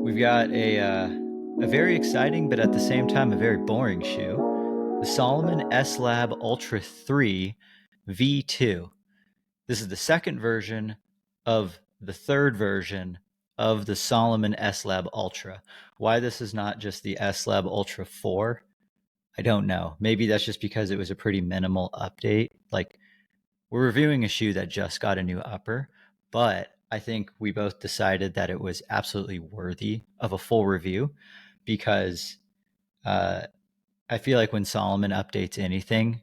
We've got a very exciting, but at the same time, a very boring shoe. The Salomon S Lab Ultra 3 V2. This is the second version of the third version of the Salomon S Lab Ultra. Why this is not just the S Lab Ultra 4, I don't know. Maybe that's just because it was a pretty minimal update. Like, we're reviewing a shoe that just got a new upper, but I think we both decided that it was absolutely worthy of a full review because uh, I feel like when Salomon updates anything,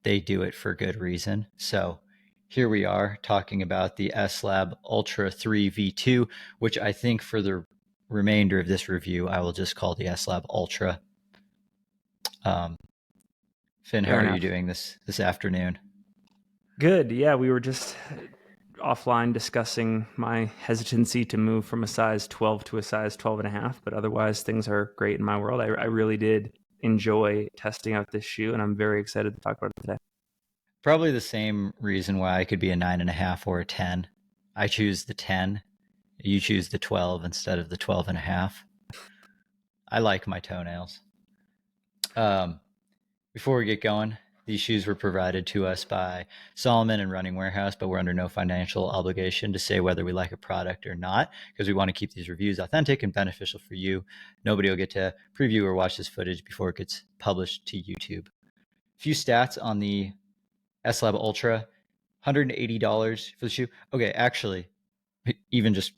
they do it for good reason. So here we are talking about the S Lab Ultra 3 V2, which I think for the remainder of this review, I will just call the S Lab Ultra. Um, Finn, how Fair are you enough. doing this afternoon? Good. Yeah, we were just offline discussing my hesitancy to move from a size 12 to a size 12 and a half, but otherwise things are great in my world. I really did enjoy testing out this shoe, and I'm very excited to talk about it today. Probably the same reason why I could be a 9.5 or a 10. I choose the 10. You choose the 12 instead of the 12.5. I like my toenails. Um, Before we get going, these shoes were provided to us by Solomon and Running Warehouse, but we're under no financial obligation to say whether we like a product or not because we want to keep these reviews authentic and beneficial for you. Nobody will get to preview or watch this footage before it gets published to YouTube. A few stats on the S Lab Ultra, $180 for the shoe. Okay, actually, even just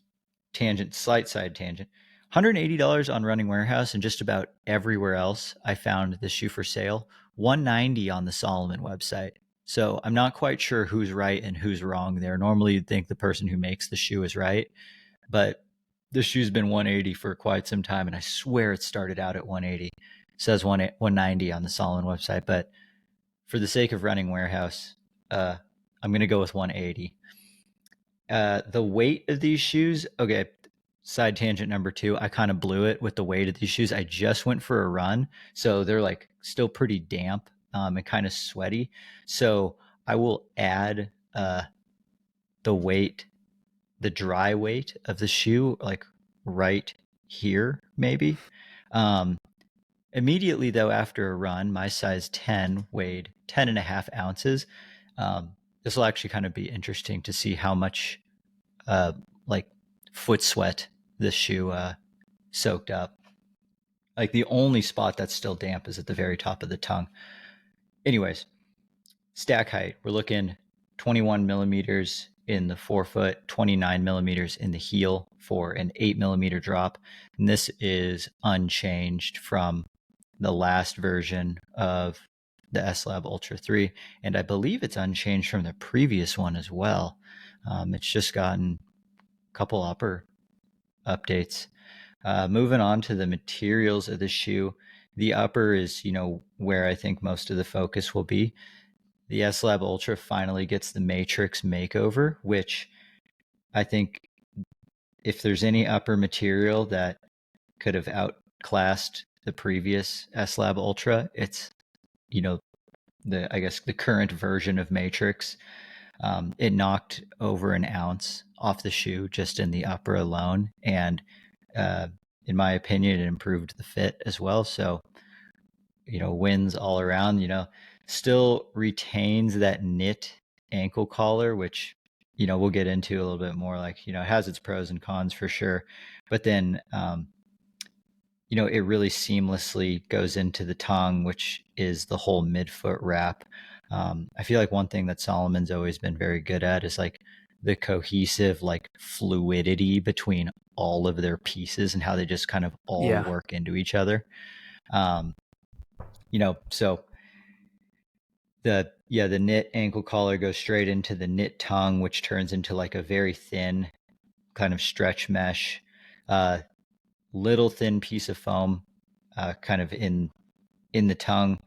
slight side tangent. $180 on Running Warehouse and just about everywhere else I found this shoe for sale. $190 on the Salomon website. So I'm not quite sure who's right and who's wrong there. Normally you'd think the person who makes the shoe is right, but this shoe's been 180 for quite some time, and I swear it started out at 180. It says 190 on the Salomon website, but for the sake of Running Warehouse, I'm going to go with 180. The weight of these shoes, okay, side tangent number two, I kind of blew it with the weight of these shoes. I just went for a run, so they're like still pretty damp and kind of sweaty. So I will add the weight, the dry weight of the shoe, like right here, maybe. Um, Immediately, though, after a run, my size 10 weighed 10.5 ounces. This will actually kind of be interesting to see how much like foot sweat this shoe soaked up. Like the only spot that's still damp is at the very top of the tongue. Anyways, stack height, we're looking 21 millimeters in the forefoot, 29 millimeters in the heel for an 8 millimeter drop. And this is unchanged from the last version of the S Lab Ultra 3. And I believe it's unchanged from the previous one as well. It's just gotten a couple upper updates. Moving on to the materials of the shoe, the upper is, where I think most of the focus will be. The S Lab Ultra finally gets the Matrix makeover, which I think if there's any upper material that could have outclassed the previous S Lab Ultra, it's, I guess the current version of Matrix. It knocked over an ounce off the shoe just in the upper alone. And in my opinion, it improved the fit as well. So, wins all around, still retains that knit ankle collar, which, we'll get into a little bit more, like, it has its pros and cons for sure. But then, it really seamlessly goes into the tongue, which is the whole midfoot wrap. I feel like one thing that Solomon's always been very good at is like the cohesive, like fluidity between all of their pieces and how they just kind of all Yeah. work into each other. So the knit ankle collar goes straight into the knit tongue, which turns into like a very thin kind of stretch mesh, little thin piece of foam, kind of in the tongue,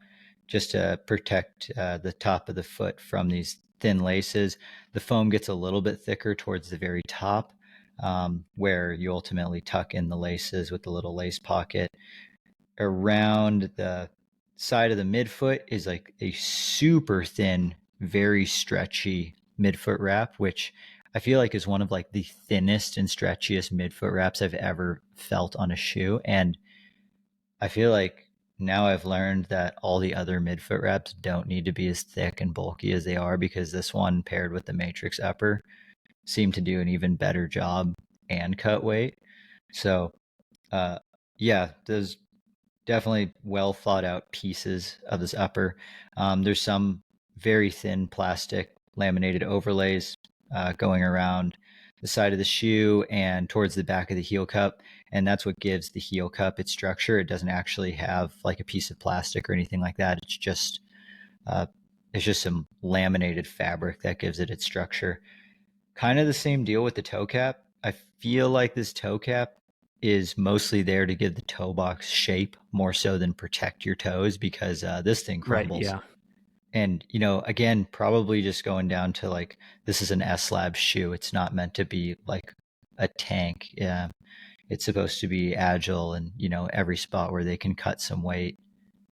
just to protect the top of the foot from these thin laces. The foam gets a little bit thicker towards the very top, where you ultimately tuck in the laces with the little lace pocket. Around the side of the midfoot is like a super thin, very stretchy midfoot wrap, which I feel like is one of like the thinnest and stretchiest midfoot wraps I've ever felt on a shoe. And I feel like now I've learned that all the other midfoot wraps don't need to be as thick and bulky as they are, because this one paired with the Matrix upper seemed to do an even better job and cut weight. So, uh, yeah, there's definitely well thought out pieces of this upper. There's some very thin plastic laminated overlays going around the side of the shoe and towards the back of the heel cup. And that's what gives the heel cup its structure. It doesn't actually have like a piece of plastic or anything like that. Uh, it's just some laminated fabric that gives it its structure. Kind of the same deal with the toe cap. I feel like this toe cap is mostly there to give the toe box shape more so than protect your toes, because this thing Right. crumbles. Yeah. And, again, probably just going down to like, this is an S-Lab shoe. It's not meant to be like a tank. Yeah. It's supposed to be agile and, every spot where they can cut some weight.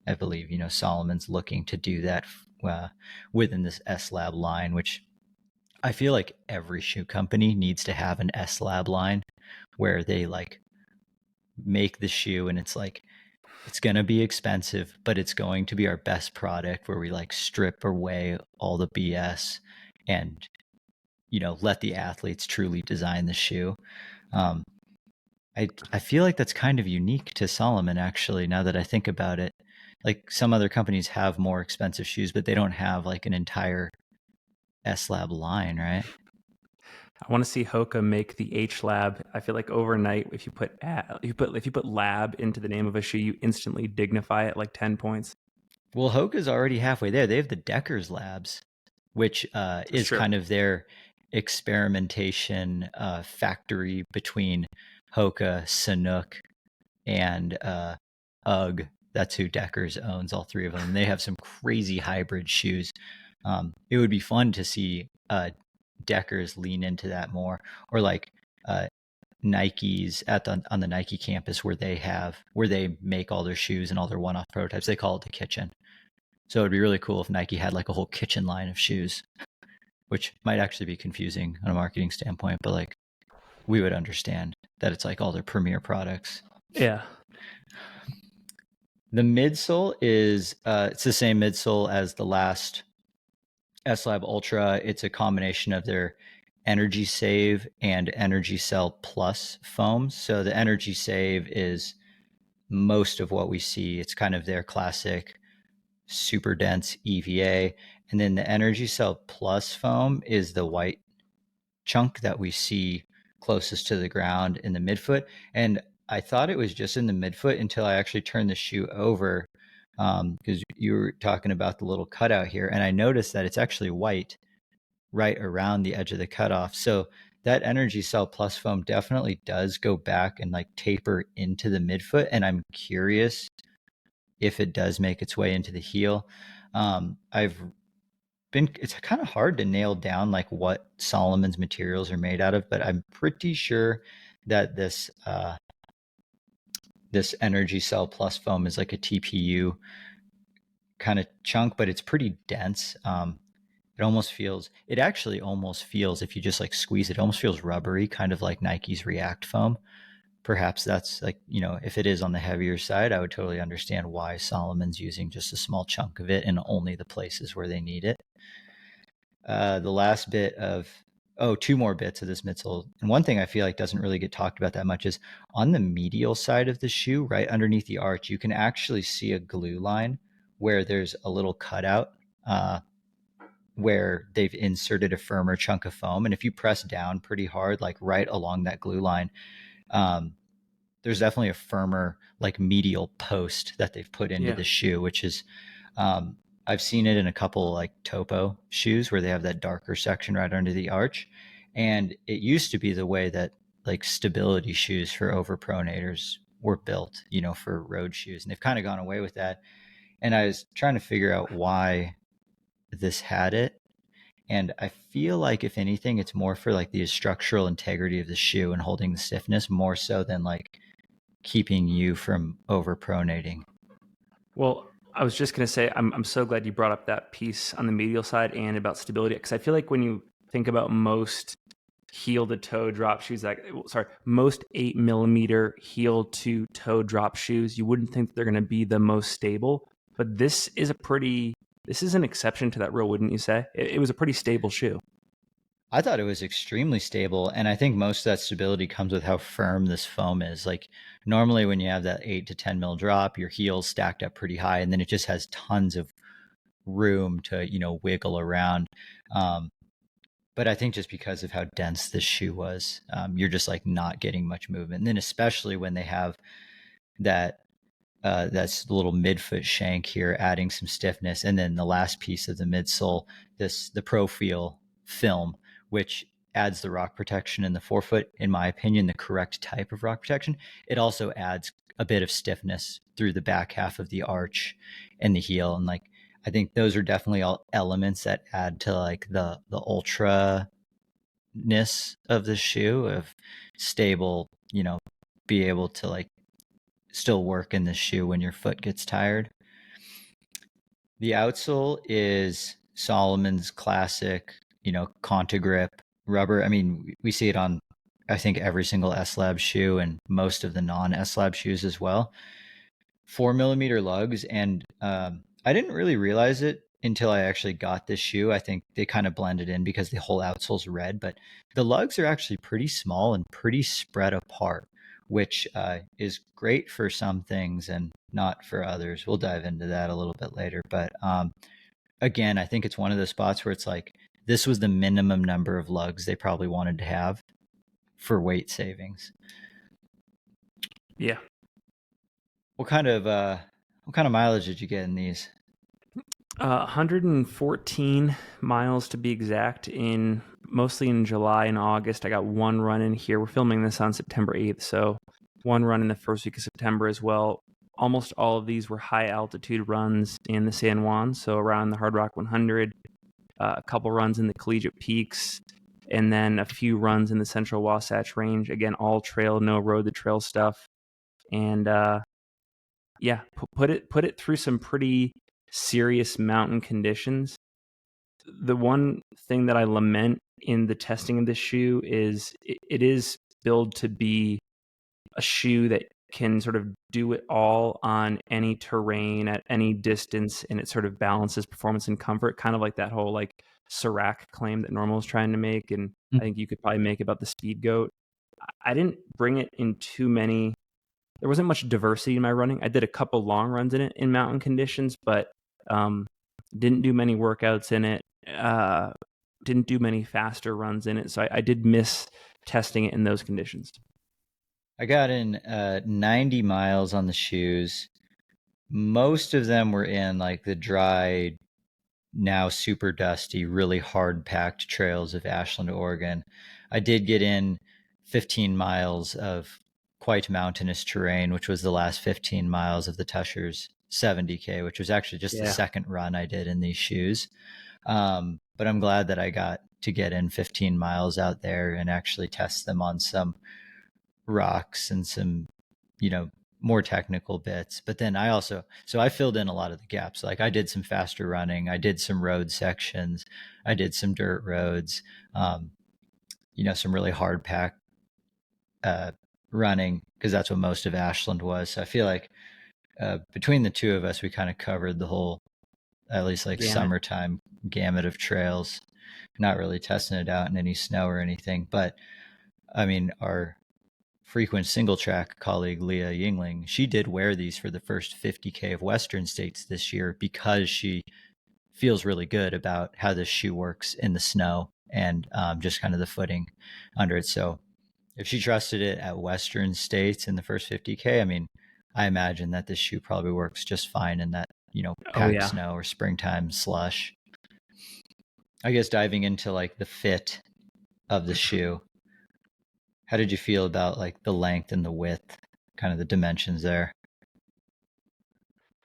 I believe, Solomon's looking to do that within this S-Lab line, which I feel like every shoe company needs to have an S-Lab line where they like make the shoe and it's like, it's going to be expensive, but it's going to be our best product, where we like strip away all the BS and, let the athletes truly design the shoe. Um, I feel like that's kind of unique to Salomon, actually, now that I think about it. Like some other companies have more expensive shoes, but they don't have like an entire S-Lab line, right? I want to see Hoka make the H Lab. I feel like overnight, if you put lab into the name of a shoe, you instantly dignify it like 10 points. Well, Hoka's already halfway there. They have the Deckers Labs, which That's is true. kind of their experimentation factory between Hoka, Sanuk, and UGG. That's who Deckers owns, all three of them. They have some crazy hybrid shoes. It would be fun to see Deckers lean into that more, or like Nike's on the Nike campus where they make all their shoes and all their one-off prototypes. They call it the kitchen. So it'd be really cool if Nike had like a whole kitchen line of shoes, which might actually be confusing on a marketing standpoint, but like we would understand that it's like all their premier products. Yeah. The midsole is it's the same midsole as the last S-Lab Ultra. It's a combination of their Energy Save and Energy Cell Plus foams. So the Energy Save is most of what we see. It's kind of their classic super dense EVA. And then the Energy Cell Plus foam is the white chunk that we see closest to the ground in the midfoot. And I thought it was just in the midfoot until I actually turned the shoe over, because you were talking about the little cutout here. And I noticed that it's actually white right around the edge of the cutoff. So that Energy Cell Plus foam definitely does go back and like taper into the midfoot. And I'm curious if it does make its way into the heel. It's kind of hard to nail down like what Solomon's materials are made out of, but I'm pretty sure that this Energy Cell Plus foam is like a TPU kind of chunk, but it's pretty dense. It actually almost feels, if you just like squeeze it, almost feels rubbery, kind of like Nike's React foam. Perhaps that's like, if it is on the heavier side, I would totally understand why Solomon's using just a small chunk of it in only the places where they need it. The last bit of, two more bits of this midsole. And one thing I feel like doesn't really get talked about that much is on the medial side of the shoe, right underneath the arch, you can actually see a glue line where there's a little cutout where they've inserted a firmer chunk of foam. And if you press down pretty hard, like right along that glue line, there's definitely a firmer like medial post that they've put into the shoe, which is I've seen it in a couple like Topo shoes where they have that darker section right under the arch. And it used to be the way that like stability shoes for overpronators were built, for road shoes. And they've kind of gone away with that. And I was trying to figure out why this had it. And I feel like if anything, it's more for like the structural integrity of the shoe and holding the stiffness more so than like keeping you from overpronating. Well, I was just going to say, I'm so glad you brought up that piece on the medial side and about stability, because I feel like when you think about most heel to toe drop shoes, most 8 millimeter heel to toe drop shoes, you wouldn't think that they're going to be the most stable, but this is an exception to that rule, wouldn't you say? It was a pretty stable shoe. I thought it was extremely stable, and I think most of that stability comes with how firm this foam is. Like normally when you have that 8 to 10 mil drop, your heel's stacked up pretty high, and then it just has tons of room to, wiggle around. But I think just because of how dense this shoe was, you're just like not getting much movement. And then especially when they have that that's the little midfoot shank here, adding some stiffness, and then the last piece of the midsole, the profile film, which adds the rock protection in the forefoot. In my opinion, the correct type of rock protection. It also adds a bit of stiffness through the back half of the arch and the heel, and like I think those are definitely all elements that add to like the ultra ness of the shoe, of stable, be able to like still work in the shoe when your foot gets tired. The outsole is Salomon's classic, Conta grip rubber. I mean, we see it on, I think, every single S Lab shoe and most of the non S Lab shoes as well. 4 millimeter lugs, and I didn't really realize it until I actually got this shoe. I think they kind of blended in because the whole outsole's red, but the lugs are actually pretty small and pretty spread apart, which is great for some things and not for others. We'll dive into that a little bit later. But again, I think it's one of those spots where it's like this was the minimum number of lugs they probably wanted to have for weight savings. Yeah. What kind of mileage did you get in these? 114 miles to be exact, in mostly in July and August. I got one run in here. We're filming this on September 8th, so one run in the first week of September as well. Almost all of these were high altitude runs in the San Juan, so around the Hard Rock 100, a couple runs in the Collegiate Peaks, and then a few runs in the Central Wasatch Range. Again, all trail, no road to trail stuff. And yeah, put it through some pretty serious mountain conditions. The one thing that I lament in the testing of this shoe is it is billed to be a shoe that can sort of do it all on any terrain at any distance, and it sort of balances performance and comfort, kind of like that whole like Serac claim that Normal is trying to make, and I think you could probably make about the Speed Goat. I didn't bring it in too many. There wasn't much diversity in my running. I did a couple long runs in it in mountain conditions, but didn't do many workouts in it. Didn't do many faster runs in it. So I did miss testing it in those conditions. I got in 90 miles on the shoes. Most of them were in like the dry, now super dusty, really hard packed trails of Ashland, Oregon. I did get in 15 miles of quite mountainous terrain, which was the last 15 miles of the Tushers 70K, which was actually just the second run I did in these shoes. But I'm glad that I got to get in 15 miles out there and actually test them on some rocks and some, more technical bits. But then I filled in a lot of the gaps. Like I did some faster running, I did some road sections, I did some dirt roads, some really hard pack running, because that's what most of Ashland was. So I feel like between the two of us, we kind of covered the whole, at least like summertime gamut of trails, not really testing it out in any snow or anything. But I mean, our frequent single track colleague, Leah Yingling, she did wear these for the first 50K of Western States this year because she feels really good about how this shoe works in the snow and just kind of the footing under it. So if she trusted it at Western States in the first 50K, I mean, I imagine that this shoe probably works just fine in that, packed snow or springtime slush. I guess diving into like the fit of the shoe, how did you feel about like the length and the width, kind of the dimensions there?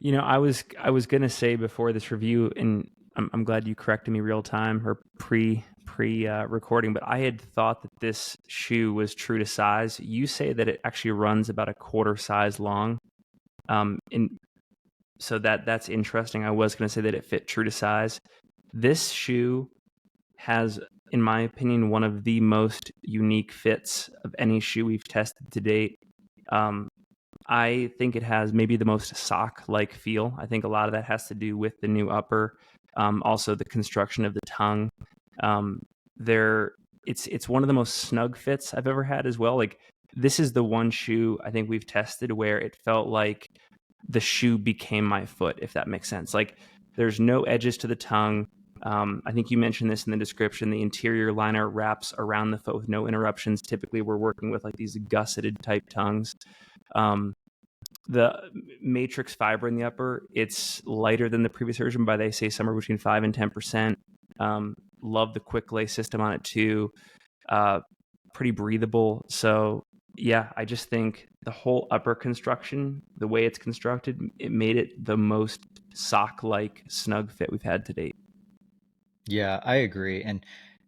I was gonna say before this review, and I'm glad you corrected me real time or pre recording, but I had thought that this shoe was true to size. You say that it actually runs about a quarter size long, and so that's interesting. I was gonna say that it fit true to size. This shoe has in my opinion, one of the most unique fits of any shoe we've tested to date. I think it has maybe the most sock-like feel. I think a lot of that has to do with the new upper, also the construction of the tongue. There, it's one of the most snug fits I've ever had as well. Like, this is the one shoe I think we've tested where it felt like the shoe became my foot, if that makes sense. Like, there's no edges to the tongue. I think you mentioned this in the description. The interior liner wraps around the foot with no interruptions. Typically, we're working with like these gusseted type tongues. The matrix fiber in the upper, it's lighter than the previous version by, they say, somewhere between 5 and 10%. Love the quick lace system on it too. Pretty breathable. So yeah, I just think the whole upper construction, the way it's constructed, it made it the most sock-like snug fit we've had to date. Yeah, I agree. And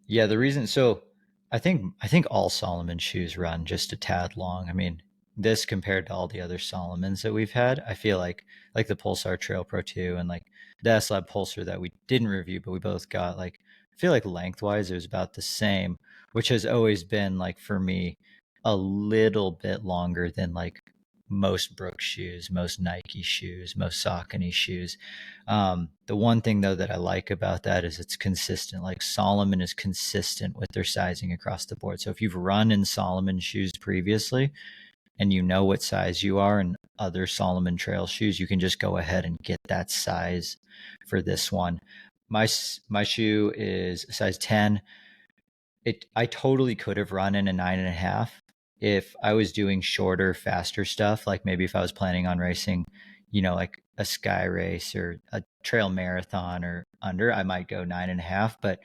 yeah, the reason so I think all Solomon shoes run just a tad long. I mean, this compared to all the other Solomons that we've had, I feel like the Pulsar Trail Pro 2 and like the S Lab Pulsar that we didn't review, but we both got, like I feel like lengthwise it was about the same, which has always been like for me a little bit longer than like most Brooks shoes, most Nike shoes, most Saucony shoes. The one thing though that I like about that is it's consistent. Like Solomon is consistent with their sizing across the board. So if you've run in Solomon shoes previously and you know what size you are in other Solomon trail shoes, you can just go ahead and get that size for this one. My shoe is a size 10. I totally could have run in a 9.5 if I was doing shorter, faster stuff. Like maybe if I was planning on racing, like a sky race or a trail marathon or under, I might go 9.5. But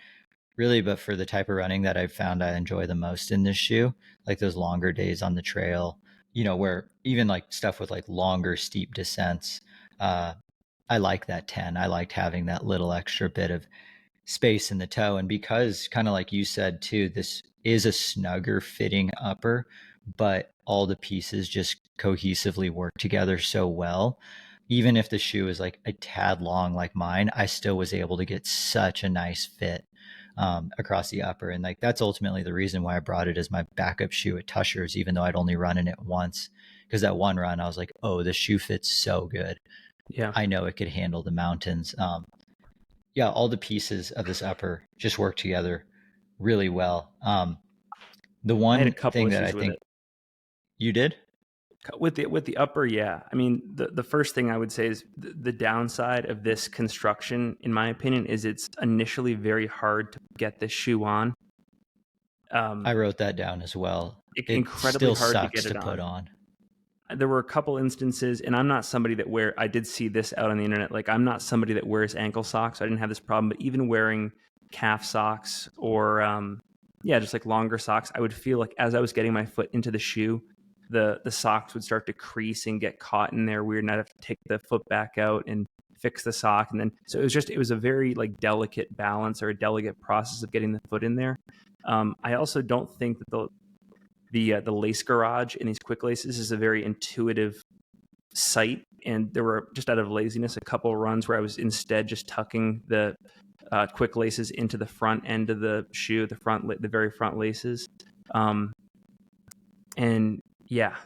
for the type of running that I've found I enjoy the most in this shoe, like those longer days on the trail, where even like stuff with like longer steep descents, I like that 10. I liked having that little extra bit of space in the toe. And because, kind of like you said too, this is a snugger fitting upper, but all the pieces just cohesively work together so well. Even if the shoe is like a tad long like mine, I still was able to get such a nice fit across the upper. And like that's ultimately the reason why I brought it as my backup shoe at Tusher's, even though I'd only run in it once. Because that one run, I was like, oh, this shoe fits so good. Yeah. I know it could handle the mountains. Yeah, all the pieces of this upper just work together really well. The I had a one couple thing that I issues with think it. you did, With the upper, yeah. I mean, the first thing I would say is the downside of this construction, in my opinion, is it's initially very hard to get this shoe on. I wrote that down as well. It Incredibly still hard to sucks get to it put on. on. There were a couple instances, and I'm not somebody that I did see this out on the internet. Like, I'm not somebody that wears ankle socks. So I didn't have this problem, but even wearing calf socks or, yeah, just like longer socks, I would feel like as I was getting my foot into the shoe, the socks would start to crease and get caught in there weird, and I'd have to take the foot back out and fix the sock. And then, so it was a very like delicate balance or a delicate process of getting the foot in there. I also don't think that the lace garage in these quick laces is a very intuitive sight, and there were, just out of laziness, a couple runs where I was instead just tucking the quick laces into the front end of the shoe, the very front laces. And yeah,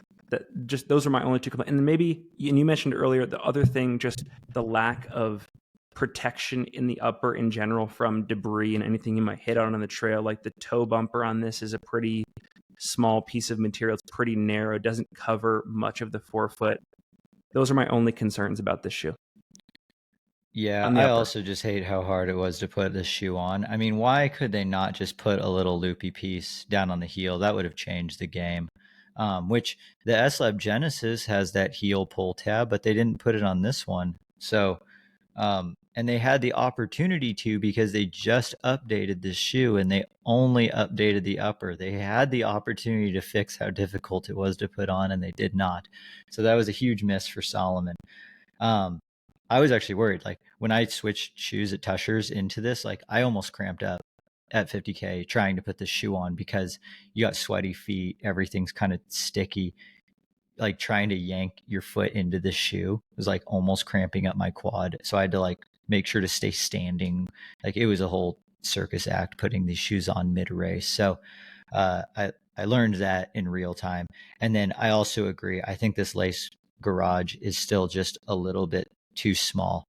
just those are my only two complaints. And then maybe, and you mentioned earlier, the other thing, just the lack of protection in the upper in general from debris and anything you might hit on the trail. Like the toe bumper on this is a pretty small piece of material. It's pretty narrow. It doesn't cover much of the forefoot. Those are my only concerns about this shoe Yeah, on the I upper. also just hate how hard it was to put this shoe on. I mean, why could they not just put a little loopy piece down on the heel? That would have changed the game. Which the S Lab Genesis has that heel pull tab, but they didn't put it on this one. So, and they had the opportunity to, because they just updated this shoe and they only updated the upper. They had the opportunity to fix how difficult it was to put on, and they did not. So that was a huge miss for Solomon. I was actually worried. Like when I switched shoes at Tusher's into this, like I almost cramped up at 50K trying to put this shoe on because you got sweaty feet, everything's kind of sticky. Like trying to yank your foot into the shoe was like almost cramping up my quad. So I had to like make sure to stay standing. Like it was a whole circus act putting these shoes on mid race. So I learned that in real time. And then I also agree. I think this lace garage is still just a little bit too small.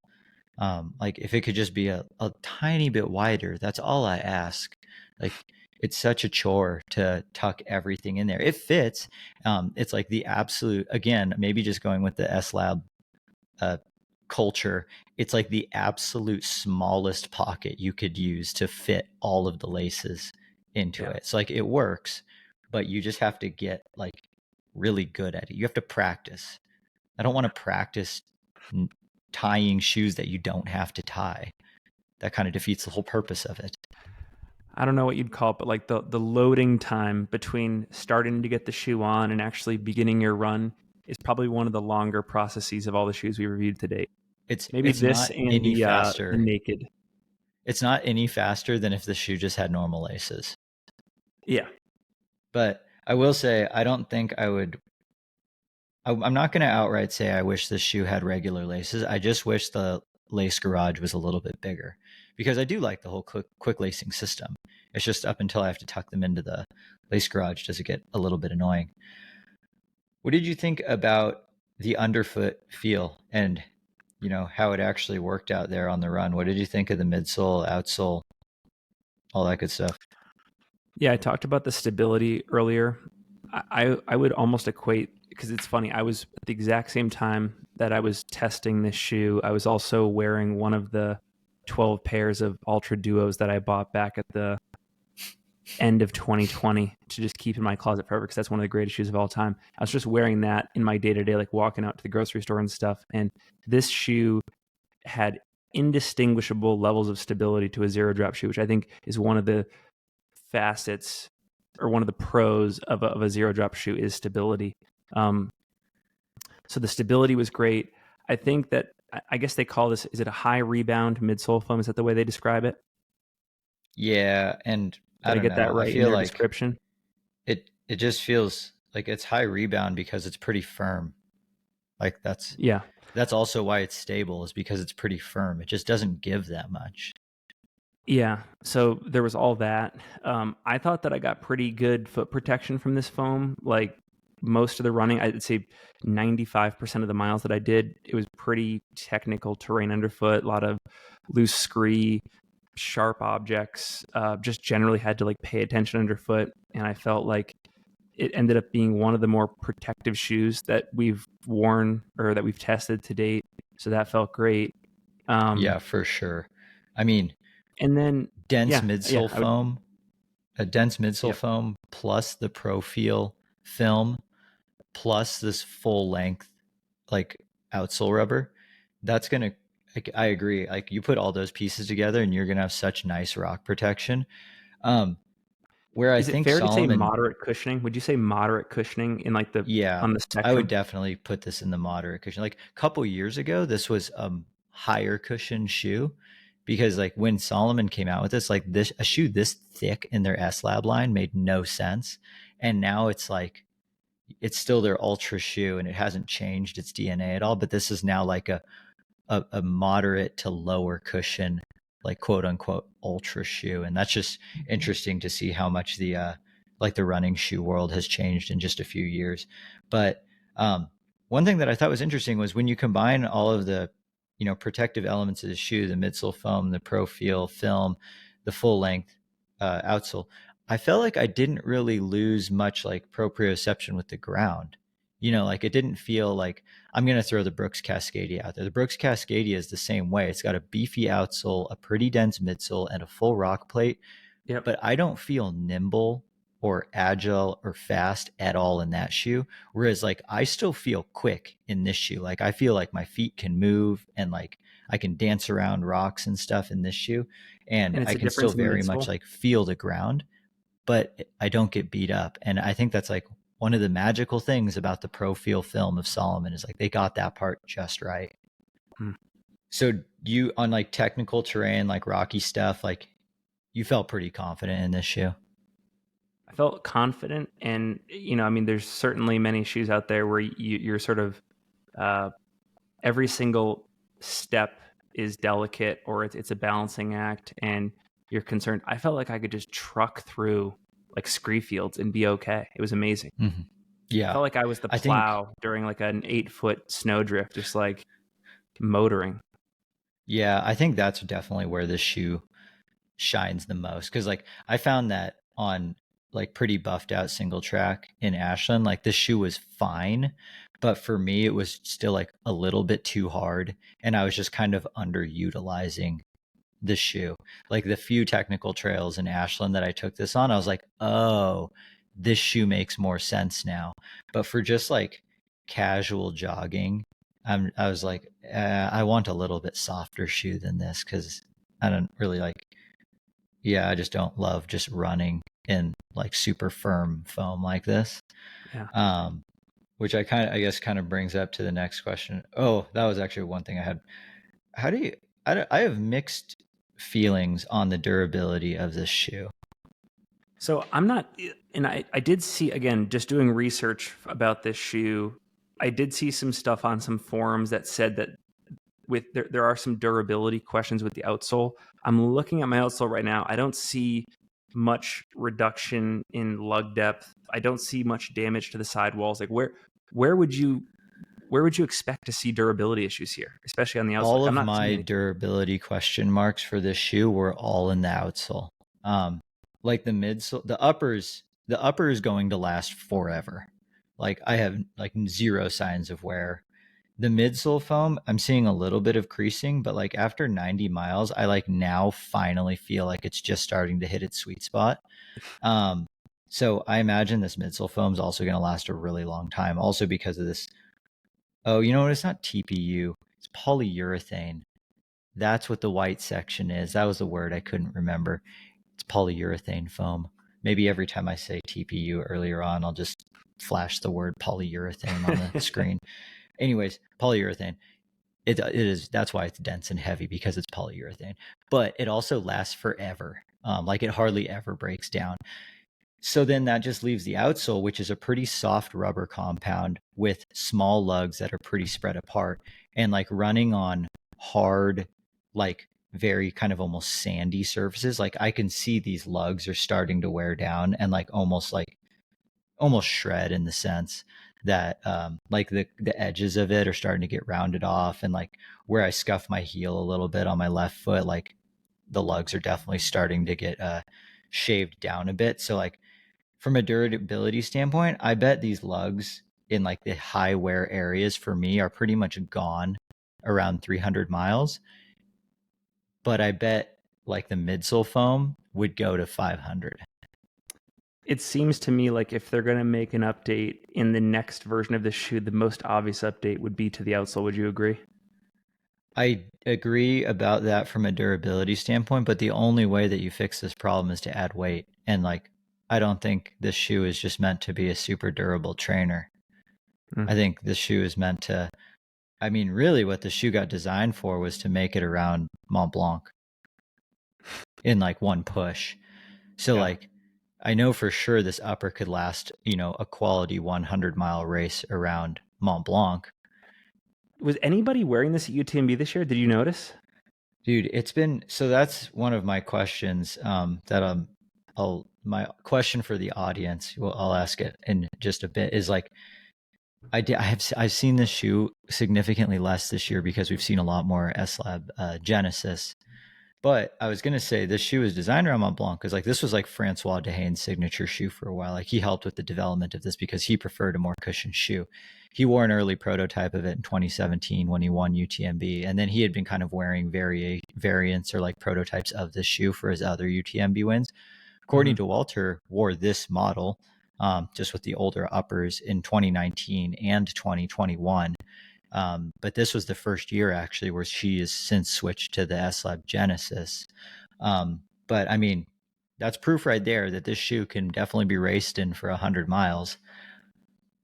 Like if it could just be a tiny bit wider, that's all I ask. Like it's such a chore to tuck everything in there. It fits. It's like the absolute, again, maybe just going with the S Lab culture, it's like the absolute smallest pocket you could use to fit all of the laces into it. So like it works, but you just have to get like really good at it. You have to practice. I don't want to practice tying shoes that you don't have to tie. That kind of defeats the whole purpose of it. I don't know what you'd call it, but like the loading time between starting to get the shoe on and actually beginning your run is probably one of the longer processes of all the shoes we reviewed to date. Maybe It's this not and any the faster. naked. It's not any faster than if the shoe just had normal laces. Yeah. But I will say, I don't think I would. I'm not going to outright say I wish this shoe had regular laces. I just wish the lace garage was a little bit bigger because I do like the whole quick lacing system. It's just up until I have to tuck them into the lace garage does it get a little bit annoying. What did you think about the underfoot feel and how it actually worked out there on the run? What did you think of the midsole, outsole, all that good stuff? Yeah, I talked about the stability earlier. I would almost equate, because it's funny, I was at the exact same time that I was testing this shoe, I was also wearing one of the 12 pairs of Ultra Duos that I bought back at the end of 2020 to just keep in my closet forever, because that's one of the greatest shoes of all time. I was just wearing that in my day-to-day, like walking out to the grocery store and stuff. And this shoe had indistinguishable levels of stability to a zero drop shoe, which I think is one of the facets or one of the pros of a zero drop shoe is stability. So the stability was great. I think that, I guess they call this, is it a high rebound midsole foam? Is that the way they describe it? Yeah, and I Did I don't get that know. I right in feel their like description? it just feels like it's high rebound because it's pretty firm. Like Yeah. that's also why it's stable is because it's pretty firm. It just doesn't give that much. Yeah. So there was all that. I thought that I got pretty good foot protection from this foam. Like most of the running, I'd say 95% of the miles that I did, it was pretty technical terrain underfoot, a lot of loose scree, sharp objects, just generally had to like pay attention underfoot. And I felt like it ended up being one of the more protective shoes that we've worn or that we've tested to date. So that felt great. Yeah, for sure. I mean, And then, dense yeah, midsole I would, foam, a dense midsole yep. foam plus the Pro Feel film plus this full length like outsole rubber, that's gonna. Like, I agree. Like you put all those pieces together, and you're gonna have such nice rock protection. Um, where I Is it think fair to say Salomon, moderate cushioning? Would you say moderate cushioning in like the yeah, on the I would spectrum? definitely put this in the moderate cushion. Like a couple years ago, this was a higher cushion shoe because like when Salomon came out with this, like this a shoe this thick in their S Lab line made no sense, and now it's like it's still their ultra shoe and it hasn't changed its DNA at all. But this is now like a moderate to lower cushion, like quote unquote ultra shoe, and that's just interesting to see how much the like the running shoe world has changed in just a few years. But one thing that I thought was interesting was when you combine all of the protective elements of the shoe, the midsole foam, the Pro Feel film, the full length outsole, I felt like I didn't really lose much like proprioception with the ground. Like it didn't feel like I'm going to throw the Brooks Cascadia out there. The Brooks Cascadia is the same way. It's got a beefy outsole, a pretty dense midsole, and a full rock plate. Yep. But I don't feel nimble or agile or fast at all in that shoe. Whereas, like, I still feel quick in this shoe. Like, I feel like my feet can move and like I can dance around rocks and stuff in this shoe. And And it's I a can still difference in the very much midsole. like feel the ground, but I don't get beat up. And I think that's like one of the magical things about the Pro Feel film of Salomon is like they got that part just right. Hmm. So you on like technical terrain, like rocky stuff, like you felt pretty confident in this shoe. I felt confident, and I mean, there's certainly many shoes out there where you're sort of uh, every single step is delicate, or it's a balancing act, and you're concerned. I felt like I could just truck through like scree fields and be okay. It was amazing. Hmm. I Yeah, felt like I was the I think. plow during like an 8-foot snowdrift, just like motoring. Yeah, I think that's definitely where this shoe shines the most because like I found that on like pretty buffed out single track in Ashland, like this shoe was fine, but for me it was still like a little bit too hard, and I was just kind of underutilizing the shoe. Like the few technical trails in Ashland that I took this on, I was like, oh, this shoe makes more sense now. But for just like casual jogging, I was like, I want a little bit softer shoe than this because I don't really like, yeah, I just don't love just running in like super firm foam like this. Yeah. Um, which I guess kind of brings up to the next question. Oh, that was actually one thing I had. How do you, I have mixed feelings on the durability of this shoe. So I'm not, and I did see, again, just doing research about this shoe, I did see some stuff on some forums that said that there are some durability questions with the outsole. I'm looking at my outsole right now. I don't see much reduction in lug depth. I don't see much damage to the sidewalls. Like where would you expect to see durability issues here, especially on the outsole? All Like, I'm of not seeing my any. durability question marks for this shoe were all in the outsole. Like the midsole, the upper is going to last forever. Like I have like zero signs of wear. The midsole foam, I'm seeing a little bit of creasing, but like after 90 miles, I like now finally feel like it's just starting to hit its sweet spot. Um, so I imagine this midsole foam is also going to last a really long time, also because of this. Oh, you know what? It's not TPU. It's polyurethane. That's what the white section is. That was the word I couldn't remember. It's polyurethane foam. Maybe every time I say TPU earlier on, I'll just flash the word polyurethane on the screen. Anyways, polyurethane. It is, that's why it's dense and heavy, because it's polyurethane. But it also lasts forever. Like it hardly ever breaks down. So then that just leaves the outsole, which is a pretty soft rubber compound with small lugs that are pretty spread apart. And like running on hard, like very kind of almost sandy surfaces, like I can see these lugs are starting to wear down and like almost shred, in the sense that like the edges of it are starting to get rounded off, and like where I scuff my heel a little bit on my left foot, like the lugs are definitely starting to get shaved down a bit. So like from a durability standpoint, I bet these lugs in like the high wear areas for me are pretty much gone around 300 miles. But I bet like the midsole foam would go to 500. It seems to me like if they're going to make an update in the next version of the shoe, the most obvious update would be to the outsole. Would you agree? I agree about that from a durability standpoint, but the only way that you fix this problem is to add weight. And like, I don't think this shoe is just meant to be a super durable trainer. Mm. I think this shoe is meant to, I mean, really what the shoe got designed for was to make it around Mont Blanc in like one push. So Yeah. like, I know for sure this upper could last, a quality 100-mile race around Mont Blanc. Was anybody wearing this at UTMB this year? Did you notice? Dude, it's been, so that's one of my questions, that my question for the audience, well, I'll ask it in just a bit, is like, I've seen this shoe significantly less this year because we've seen a lot more S-Lab Genesis. But I was gonna say this shoe is designed around Mont Blanc because like this was like Francois Dehaene's signature shoe for a while. Like he helped with the development of this because he preferred a more cushioned shoe. He wore an early prototype of it in 2017 when he won UTMB, and then he had been kind of wearing variants or like prototypes of this shoe for his other UTMB wins. Courtney Mhm. Dauwalter wore this model, just with the older uppers, in 2019 and 2021. But this was the first year actually where she has since switched to the S-Lab Genesis. But I mean, that's proof right there that this shoe can definitely be raced in for 100 miles.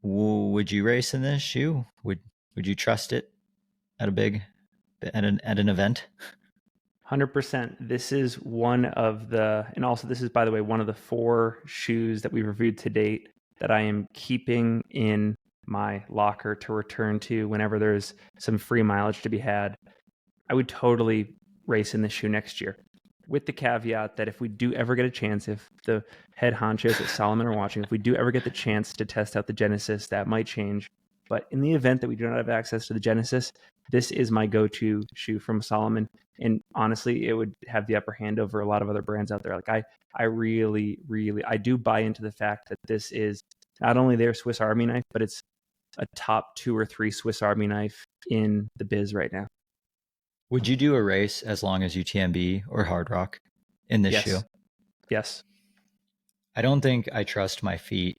Would you race in this shoe? Would you trust it at a big at an event? 100%. This is one of the, and also this is, by the way, one of the 4 shoes that we've reviewed to date that I am keeping in my locker to return to whenever there's some free mileage to be had. I would totally race in this shoe next year. with the caveat that if we do ever get a chance, if the head honchos at Salomon are watching, if we do ever get the chance to test out the Genesis, that might change. But in the event that we do not have access to the Genesis, this is my go-to shoe from Salomon. And honestly, it would have the upper hand over a lot of other brands out there. Like I really, really, I do buy into the fact that this is not only their Swiss Army knife, but it's a top 2 or 3 Swiss Army knife in the biz right now. Would you do a race as long as UTMB or Hard Rock in this shoe? Yes. I don't think I trust my feet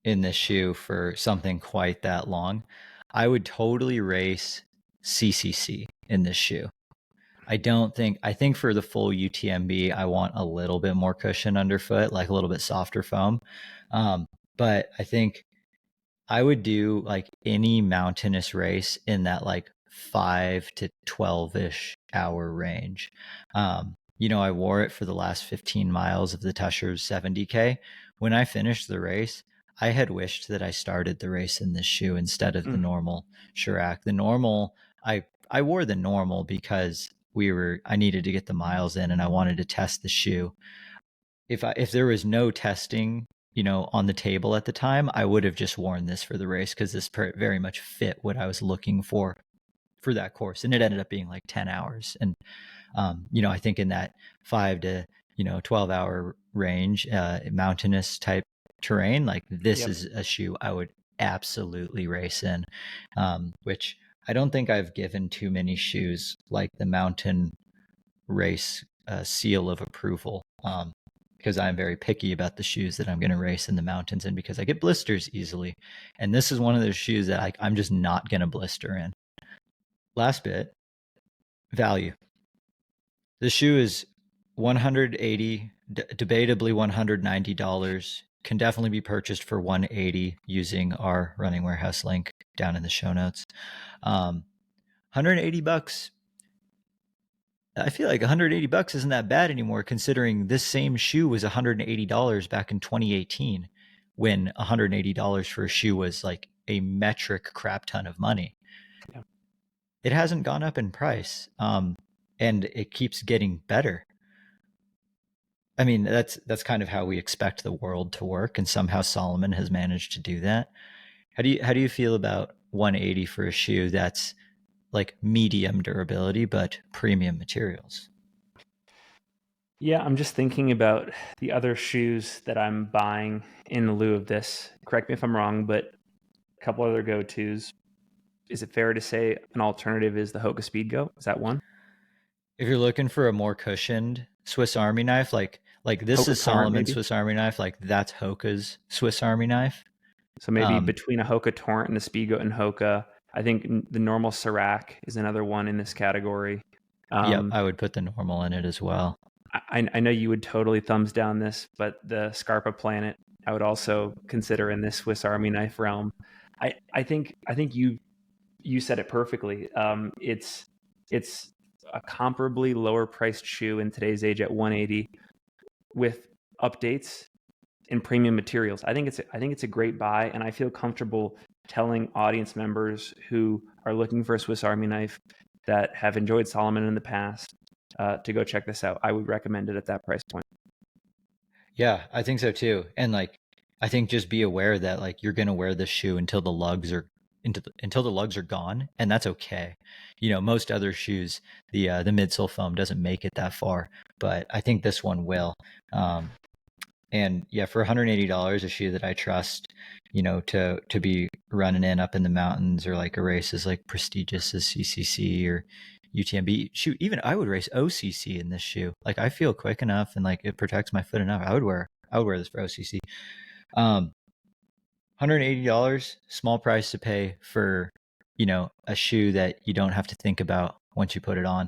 in this shoe for something quite that long. I would totally race CCC in this shoe. I think for the full UTMB, I want a little bit more cushion underfoot, like a little bit softer foam. But I think I would do like any mountainous race in that like 5 to 12-ish hour range. I wore it for the last 15 miles of the Tusher's 70K. When I finished the race, I had wished that I started the race in this shoe instead of the normal Chirac. The normal, I wore the normal because I needed to get the miles in and I wanted to test the shoe. If there was no testing, on the table at the time, I would have just worn this for the race because this very much fit what I was looking for that course. And it ended up being like 10 hours. And, I think in that 5 to, 12 hour range, mountainous type terrain, like this is a shoe I would absolutely race in, which I don't think I've given too many shoes like the mountain race seal of approval. Because I'm very picky about the shoes that I'm going to race in the mountains and because I get blisters easily. And this is one of those shoes that I'm just not going to blister in. Last bit, value. The shoe is $180, debatably $190, can definitely be purchased for $180 using our Running Warehouse link down in the show notes. $180. I feel like $180 isn't that bad anymore, considering this same shoe was $180 back in 2018, when $180 for a shoe was like a metric crap ton of money. Yeah. It hasn't gone up in price, and it keeps getting better. I mean, that's kind of how we expect the world to work, and somehow Salomon has managed to do that. How do you feel about 180 for a shoe that's like medium durability but premium materials? Yeah, I'm just thinking about the other shoes that I'm buying in lieu of this. Correct me if I'm wrong, but a couple other go-tos. Is it fair to say an alternative is the Hoka Speed Go? Is that one? If you're looking for a more cushioned Swiss Army knife, like this Hoka is Salomon's maybe? Swiss Army knife, like that's Hoka's Swiss Army knife. So maybe between a Hoka Torrent and a Speed Go and Hoka, I think the normal Chirac is another one in this category. Yep, I would put the normal in it as well. I know you would totally thumbs down this, but the Scarpa Planet I would also consider in this Swiss Army knife realm. I think you said it perfectly. It's a comparably lower priced shoe in today's age at 180 with updates and premium materials. I think it's a great buy, and I feel comfortable telling audience members who are looking for a Swiss Army knife that have enjoyed Salomon in the past to go check this out. I would recommend it at that price point. Yeah, I think so too. And like, I think just be aware that like you're gonna wear this shoe until the lugs are gone, and that's okay. Most other shoes, the midsole foam doesn't make it that far, but I think this one will. And yeah, for $180, a shoe that I trust, to be running up in the mountains, or like a race as like prestigious as CCC or UTMB. Shoot, even I would race OCC in this shoe. Like I feel quick enough and like it protects my foot enough. I would wear this for OCC. $180, small price to pay for, a shoe that you don't have to think about once you put it on.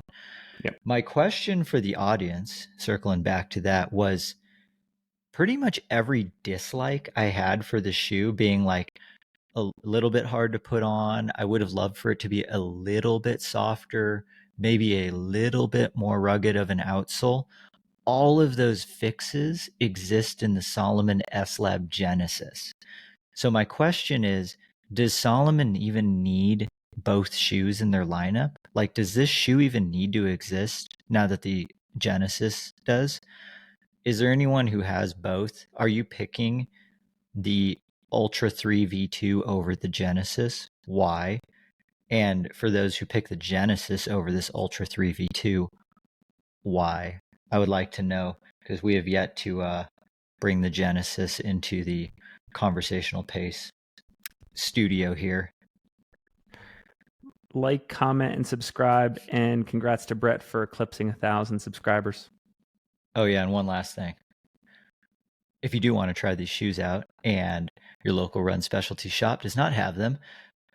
Yep. My question for the audience, circling back to that, was pretty much every dislike I had for the shoe being like a little bit hard to put on. I would have loved for it to be a little bit softer, maybe a little bit more rugged of an outsole. All of those fixes exist in the Salomon S-Lab Genesis. So my question is, does Salomon even need both shoes in their lineup? Like, does this shoe even need to exist now that the Genesis does. Is there anyone who has both? Are you picking the Ultra 3 V2 over the Genesis? Why? And for those who pick the Genesis over this Ultra 3 V2, why? I would like to know, because we have yet to bring the Genesis into the conversational pace studio here. Like, comment, and subscribe, and congrats to Brett for eclipsing 1,000 subscribers. Oh yeah, and one last thing. If you do want to try these shoes out and your local run specialty shop does not have them,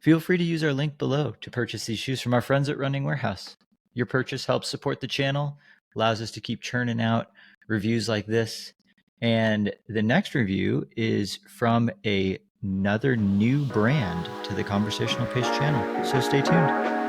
feel free to use our link below to purchase these shoes from our friends at Running Warehouse. Your purchase helps support the channel, allows us to keep churning out reviews like this. And the next review is from another new brand to the Conversational Pace channel. So stay tuned.